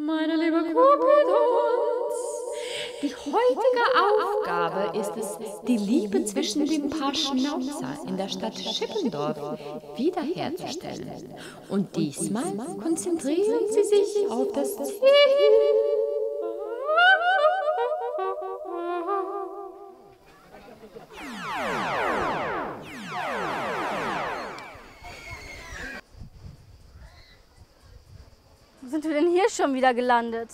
Meine liebe Cupidons, die heutige Aufgabe ist es, die Liebe zwischen den Paar Schnauzer in der Stadt Schippendorf wiederherzustellen. Und diesmal konzentrieren Sie sich auf das Ziel. Wo sind wir denn hier schon wieder gelandet?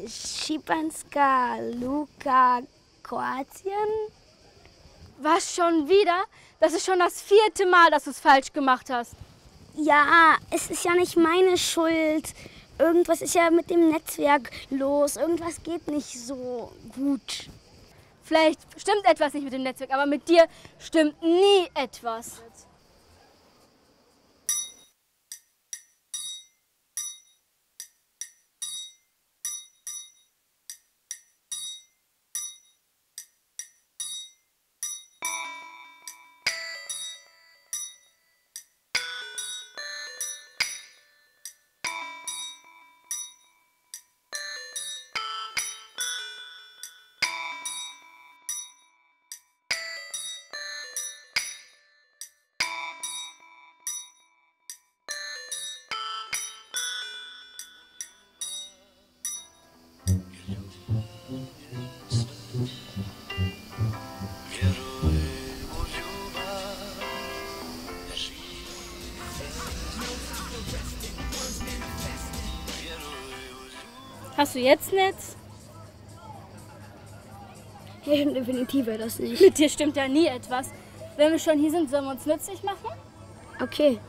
Šipanska Luka, Kroatien? Was, schon wieder? Das ist schon das 4. Mal, dass du es falsch gemacht hast. Ja, es ist ja nicht meine Schuld. Irgendwas ist ja mit dem Netzwerk los. Irgendwas geht nicht so gut. Vielleicht stimmt etwas nicht mit dem Netzwerk, aber mit dir stimmt nie etwas. Hast du jetzt Netz? Ja, definitiv wäre das nicht. Mit dir stimmt ja nie etwas. Wenn wir schon hier sind, sollen wir uns nützlich machen? Okay.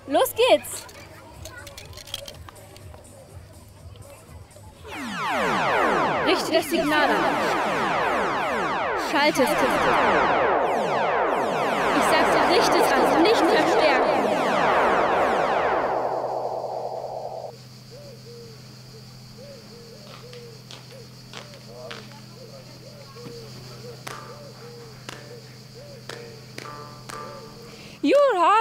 Los geht's! Richte das Signal an. Schalte es. Ich sagte, richte es an, nicht verstärken. Jura!